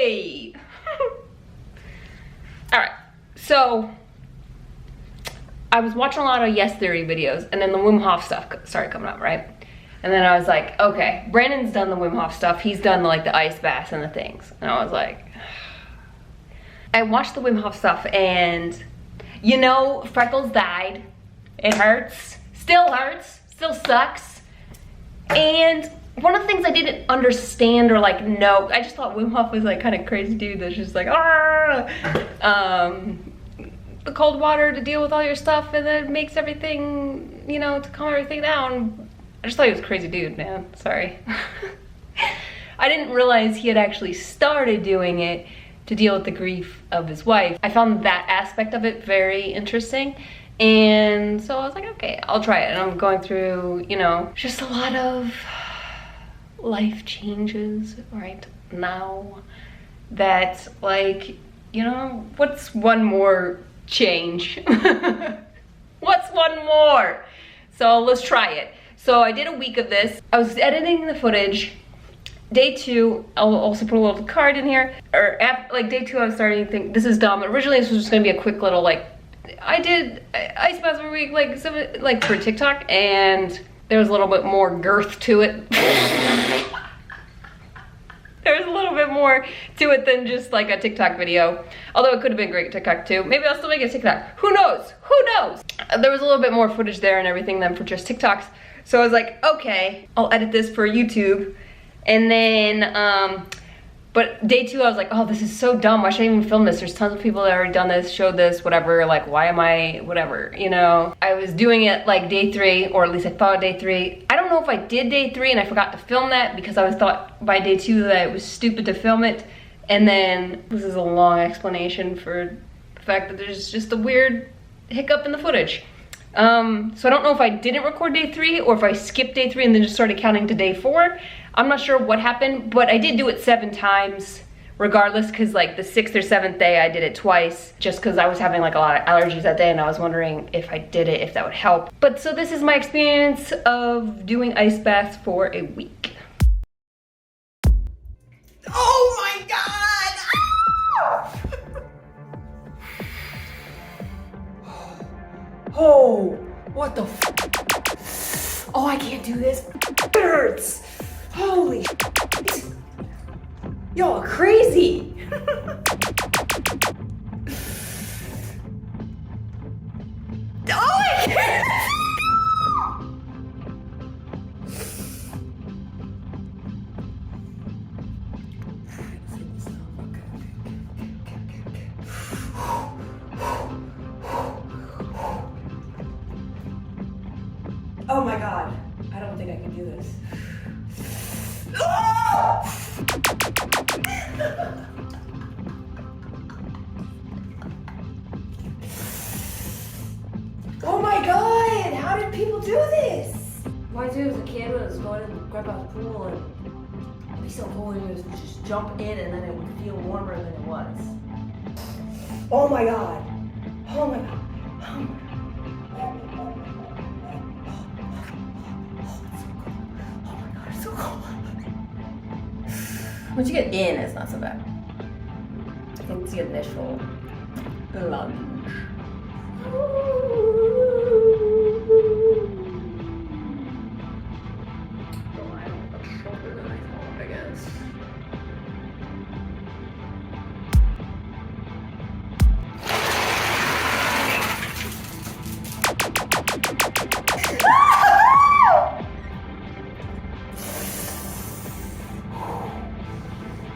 Hey! Alright, so I was watching a lot of Yes Theory videos, and then the Wim Hof stuff started coming up, right? And then I was like, okay, Brandon's done the Wim Hof stuff. He's done like the ice baths and the things. And I was like, I watched the Wim Hof stuff, and you know, Freckles died. It hurts, still sucks. And one of the things I didn't understand or like know, I just thought Wim Hof was like kind of crazy dude that's just like, the cold water to deal with all your stuff, and then makes everything, you know, to calm everything down. I just thought he was a crazy dude, man. Sorry. I didn't realize he had actually started doing it to deal with the grief of his wife. I found that aspect of it very interesting. And so I was like, okay, I'll try it. And I'm going through, you know, just a lot of life changes right now that, like, you know, what's one more change? What's one more? So let's try it. So I did a week of this. I was editing the footage. Day 2, I'll also put a little card in here. Or after, like day 2, I was starting to think, this is dumb. Originally, this was just gonna be a quick little like, I did ice baths every week, like for TikTok, and there was a little bit more girth to it. There's a little bit more to it than just like a TikTok video. Although it could have been great TikTok too. Maybe I'll still make a TikTok. Who knows? Who knows? There was a little bit more footage there and everything than for just TikToks. So I was like, okay, I'll edit this for YouTube. And then, but day 2, I was like, oh, this is so dumb. Why should I even film this? There's tons of people that already done this, showed this, whatever. Like, why am I, whatever, you know? I was doing it like day 3, or at least I thought day 3. I don't know if I did day 3 and I forgot to film that because I was thought by day 2 that it was stupid to film it. And then, this is a long explanation for the fact that there's just a weird hiccup in the footage. So I don't know if I didn't record day 3 or if I skipped day 3 and then just started counting to day 4. I'm not sure what happened, but I did do it 7 times regardless, because like the 6th or 7th day I did it twice just because I was having like a lot of allergies that day and I was wondering if I did it, if that would help. But so this is my experience of doing ice baths for a week. Oh my God! Oh, what the f? Oh, I can't do this. It hurts. Holy shit. Y'all are crazy. Oh, I can't. Oh my God, I don't think I can do this. Oh my God, how did people do this? Why do as a kid when I was going to grandpa's pool and it'd be so cold and you would just jump in and then it would feel warmer than it was. Oh my God. Oh my God. Oh my God. So cold. Once you get in, it's not so bad. I think it's the initial lunge. I guess.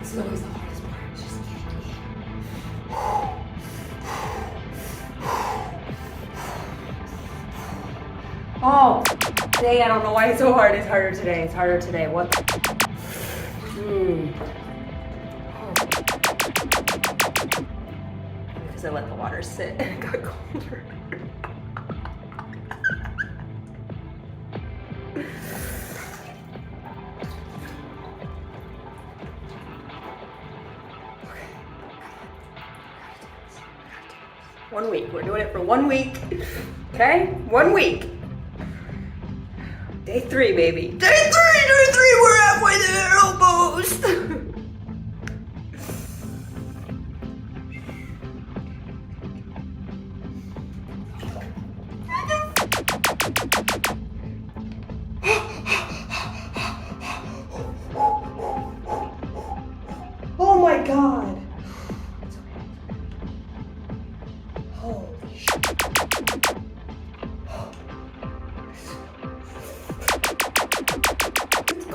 This is always the hardest part. It's just getting in. Oh, today I don't know why it's so hard. It's harder today. It's harder today. What? Because I let the water sit and it got colder. One week. We're doing it for 1 week. Okay? 1 week. Day 3, baby. Day 3! We're halfway there almost.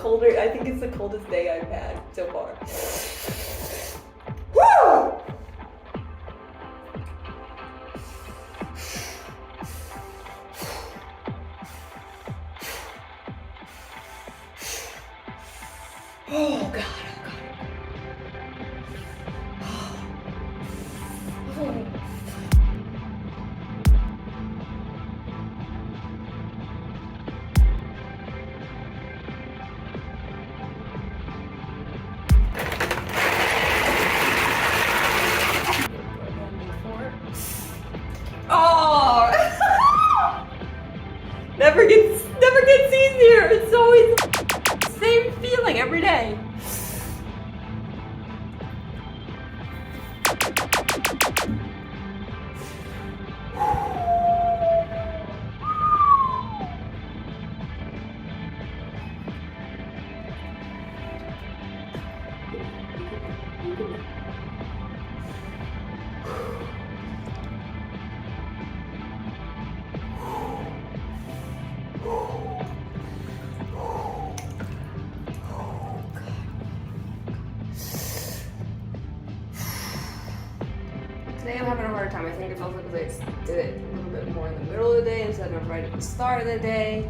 colder. I think it's the coldest day I've had so far. Woo! Oh God. Oh, never gets easier. It's always the same feeling every day. Today I'm having a harder time. I think it's also because I did it a little bit more in the middle of the day instead of right at the start of the day.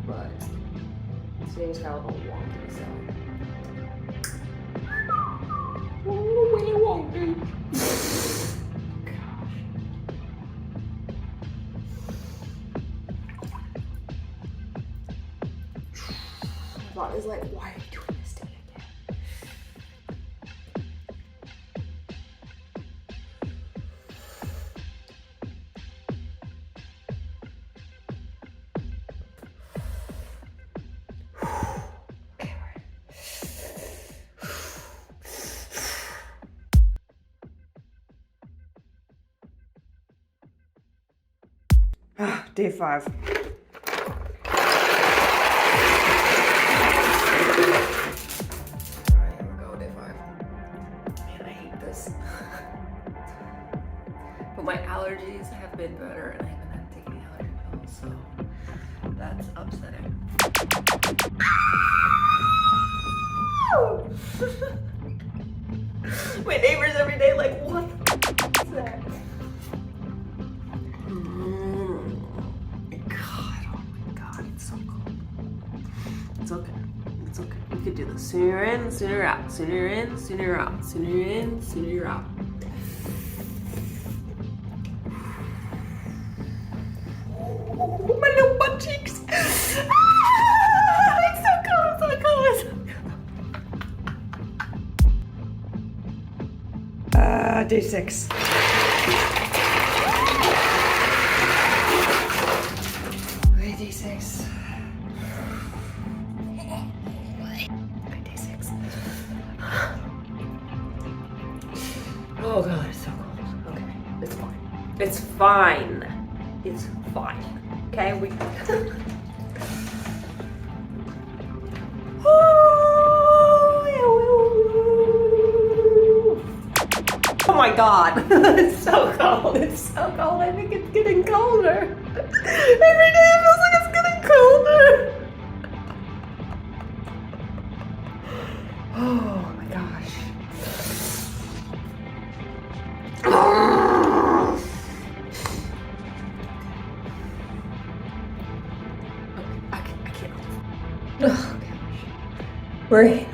But today's kind of a little wonky, so. Oh, really wonky. My body's like, why are you doing this to me again? Day 5. Alright, here we go, day 5. Man, I hate this. But my allergies have been better and I haven't had to take any allergy pills, so that's upsetting. My neighbors every day like, what is that? It's okay. It's okay. We could do this. Sooner you're in, sooner you're out. Sooner you're in, sooner you're out. Sooner you're in, sooner you're out. Oh, my little butt cheeks. It's so cold. It's so cold. It's so cold. Day 6. Okay, day 6. Oh God, it's so cold. Okay, it's fine. It's fine. It's fine. Okay, we. Oh my God, it's so cold. It's so cold. I think it's getting colder. Every day it feels like it's getting colder. Oh my gosh. I can't. Oh gosh. We're in.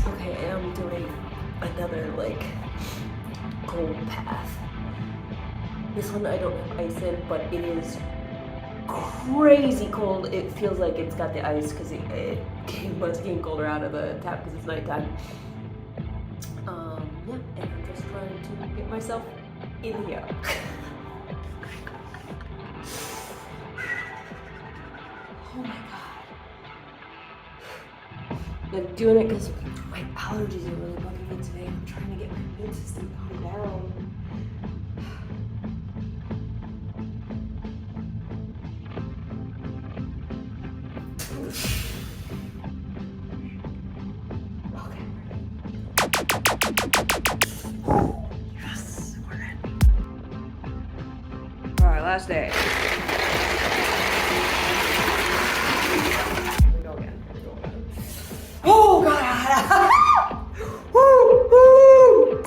Okay, I'm doing another like cold path. This one I don't have ice in, but it is crazy cold. It feels like it's got the ice because it was getting colder out of the tap because it's nighttime. Yeah, and I'm just trying to get myself in here. Oh my God. I'm doing it because my allergies are really bugging me today. I'm trying to get my immune system calmed down. Yes, we're in. Alright, last day. Yeah. Woo, woo.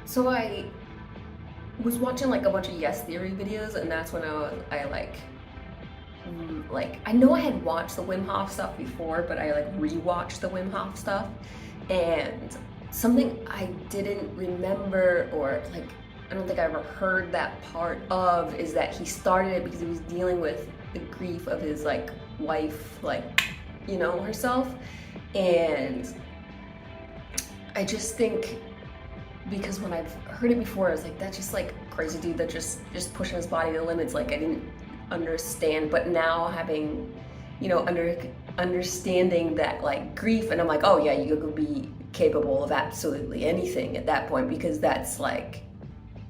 So I was watching like a bunch of Yes Theory videos, and that's when I I know I had watched the Wim Hof stuff before, but I like rewatched the Wim Hof stuff, and something I didn't remember, or like I don't think I ever heard that part of, is that he started it because he was dealing with the grief of his like wife, like, you know, herself. And I just think, because when I've heard it before, I was like, that's just like crazy dude that just pushing his body to the limits. Like I didn't understand, but now having, you know, understanding that like grief, and I'm like, oh yeah, you could be capable of absolutely anything at that point, because that's like,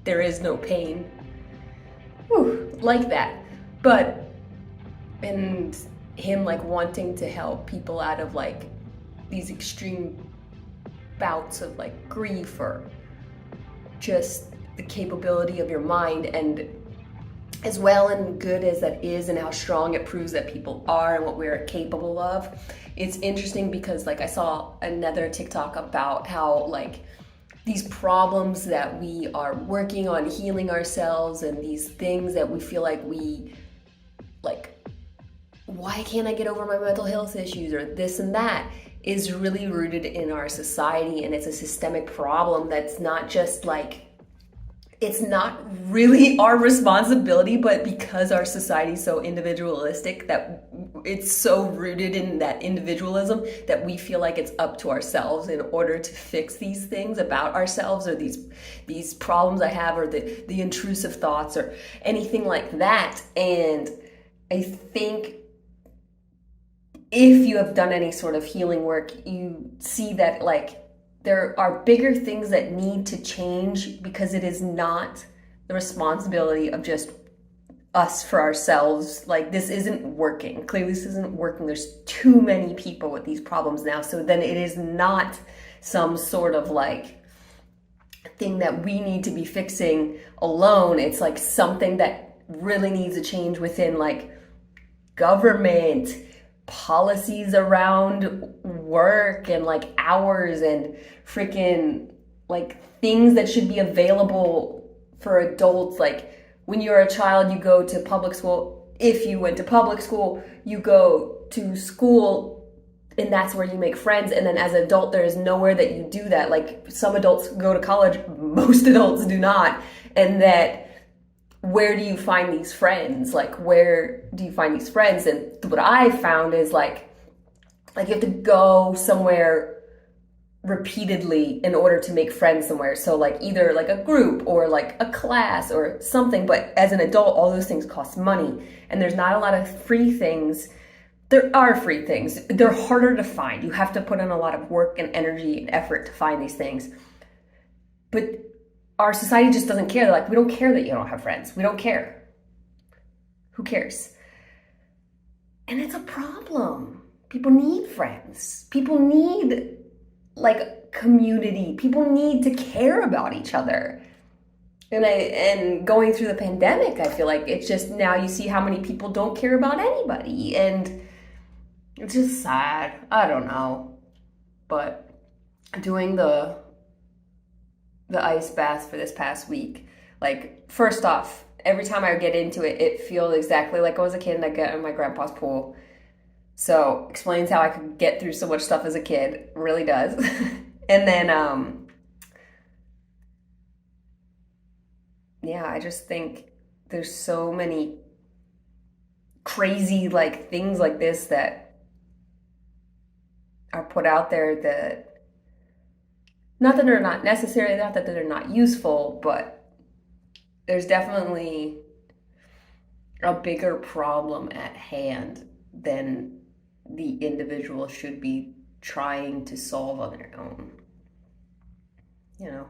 there is no pain. Whew, like that. But, and him like wanting to help people out of like these extreme bouts of like grief, or just the capability of your mind, and as well and good as that is, and how strong it proves that people are and what we're capable of, it's interesting because like I saw another TikTok about how like these problems that we are working on healing ourselves, and these things that we feel like we like, why can't I get over my mental health issues, or this and that, is really rooted in our society. And it's a systemic problem that's not just like, it's not really our responsibility, but because our society is so individualistic, that it's so rooted in that individualism, that we feel like it's up to ourselves in order to fix these things about ourselves, or these problems I have, or the intrusive thoughts, or anything like that. And I think if you have done any sort of healing work, you see that like there are bigger things that need to change, because it is not the responsibility of just us for ourselves. Like this isn't working. Clearly this isn't working. There's too many people with these problems now. So then it is not some sort of like thing that we need to be fixing alone. It's like something that really needs a change within like government, policies around work, and like hours, and freaking like things that should be available for adults. Like when you're a child, you go to public school. If you went to public school, you go to school, and that's where you make friends. And then as an adult, there is nowhere that you do that. Like some adults go to college, most adults do not. And that, where do you find these friends? Like, where do you find these friends? And what I found is like you have to go somewhere repeatedly in order to make friends somewhere. So like either like a group, or like a class, or something. But as an adult, all those things cost money, and there's not a lot of free things. There are free things. They're harder to find. You have to put in a lot of work and energy and effort to find these things. But our society just doesn't care. They're like, we don't care that you don't have friends. We don't care. Who cares? And it's a problem. People need friends. People need like community. People need to care about each other. And going through the pandemic, I feel like it's just, now you see how many people don't care about anybody, and it's just sad. I don't know. But doing the ice bath for this past week, like, first off, every time I get into it, it feels exactly like I was a kid and I get in my grandpa's pool. So explains how I could get through so much stuff as a kid. Really does. And then yeah, I just think there's so many crazy like things like this that are put out there, that not that they're not necessary, not that they're not useful, but there's definitely a bigger problem at hand than the individual should be trying to solve on their own. You know?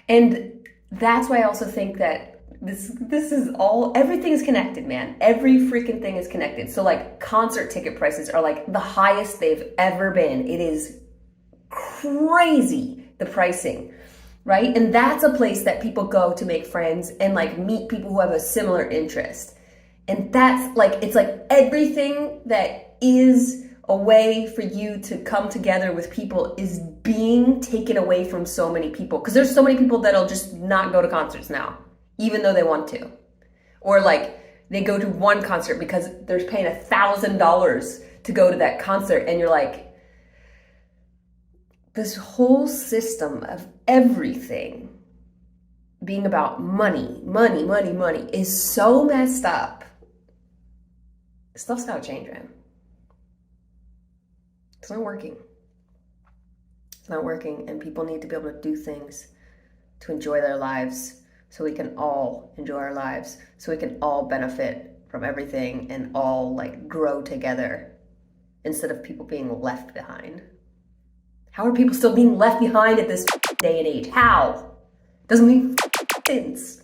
And that's why I also think that this is all, everything is connected, man. Every freaking thing is connected. So like concert ticket prices are like the highest they've ever been. It is crazy, the pricing, right? And that's a place that people go to make friends and like meet people who have a similar interest. And that's like, it's like everything that is a way for you to come together with people is being taken away from so many people. Because there's so many people that'll just not go to concerts now, even though they want to. Or like they go to one concert because they're paying $1,000 to go to that concert. And you're like, this whole system of everything being about money is so messed up. Stuff's gotta change, man. It's not working. It's not working, and people need to be able to do things to enjoy their lives so we can all enjoy our lives, so we can all benefit from everything and all like grow together instead of people being left behind. How are people still being left behind at this day and age? How? Doesn't make sense.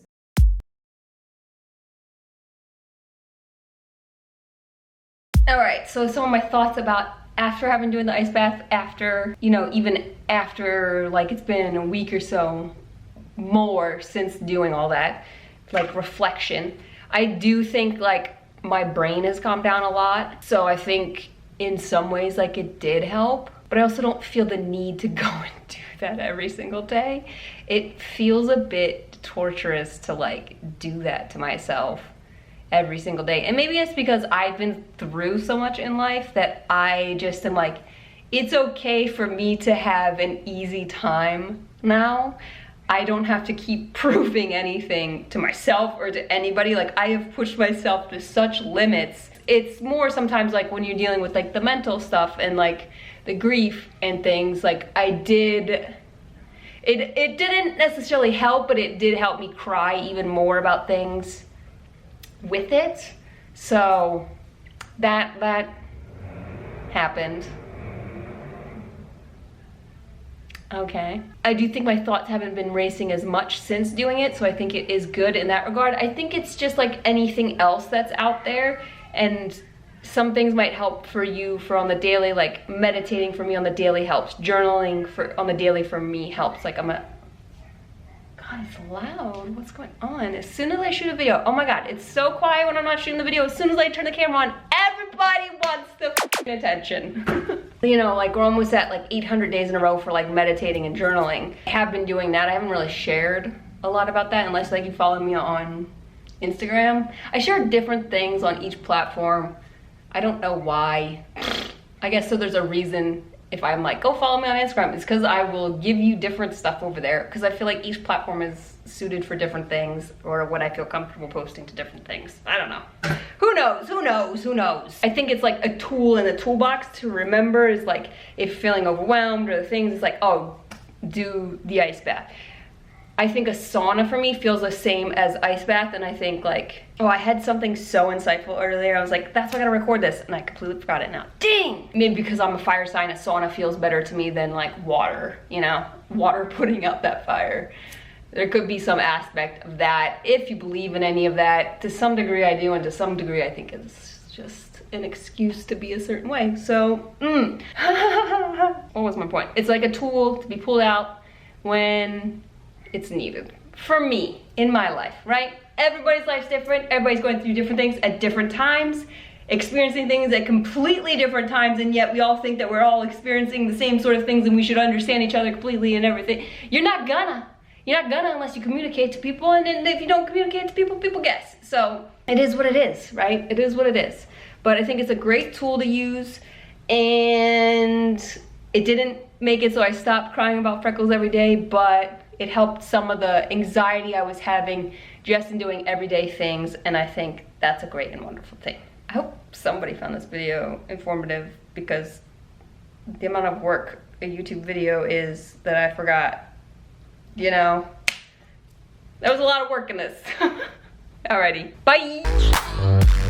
All right, so some of my thoughts about after having doing the ice bath, after, you know, even after like it's been a week or so more since doing all that, like reflection. I do think like my brain has calmed down a lot. So I think in some ways like it did help, but I also don't feel the need to go and do that every single day. It feels a bit torturous to like do that to myself every single day. And maybe it's because I've been through so much in life that I just am like, it's okay for me to have an easy time now. I don't have to keep proving anything to myself or to anybody. Like I have pushed myself to such limits. It's more sometimes like when you're dealing with like the mental stuff and like the grief and things, like it didn't necessarily help, but it did help me cry even more about things with it. So that happened. Okay. I do think my thoughts haven't been racing as much since doing it, so I think it is good in that regard. I think it's just like anything else that's out there, and some things might help for you for on the daily, like meditating for me on the daily helps. Journaling on the daily for me helps. Like God, it's loud. What's going on? As soon as I shoot a video, oh my God, it's so quiet when I'm not shooting the video. As soon as I turn the camera on, everybody wants the attention. You know, like we're almost at like 800 days in a row for like meditating and journaling. I have been doing that. I haven't really shared a lot about that unless like you follow me on Instagram. I share different things on each platform. I don't know why. I guess so there's a reason if I'm like, go follow me on Instagram. It's because I will give you different stuff over there, because I feel like each platform is suited for different things, or what I feel comfortable posting to different things. I don't know. Who knows? Who knows? Who knows? I think it's like a tool in the toolbox to remember, is like if feeling overwhelmed or the things, it's like, oh, do the ice bath. I think a sauna for me feels the same as ice bath, and I think like, oh, I had something so insightful earlier. I was like, that's why I gotta record this, and I completely forgot it now. Dang! Maybe because I'm a fire sign, a sauna feels better to me than like water, you know? Water putting out that fire. There could be some aspect of that, if you believe in any of that. To some degree I do, and to some degree I think it's just an excuse to be a certain way. So, what was my point? It's like a tool to be pulled out when it's needed. For me, in my life, right? Everybody's life's different. Everybody's going through different things at different times, experiencing things at completely different times, and yet we all think that we're all experiencing the same sort of things and we should understand each other completely and everything. You're not gonna unless you communicate to people, and then if you don't communicate to people, people guess. So it is what it is, right? It is what it is. But I think it's a great tool to use, and it didn't make it so I stopped crying about freckles every day, but it helped some of the anxiety I was having just in doing everyday things, and I think that's a great and wonderful thing. I hope somebody found this video informative, because the amount of work a YouTube video is that I forgot, you know? There was a lot of work in this. Alrighty, bye.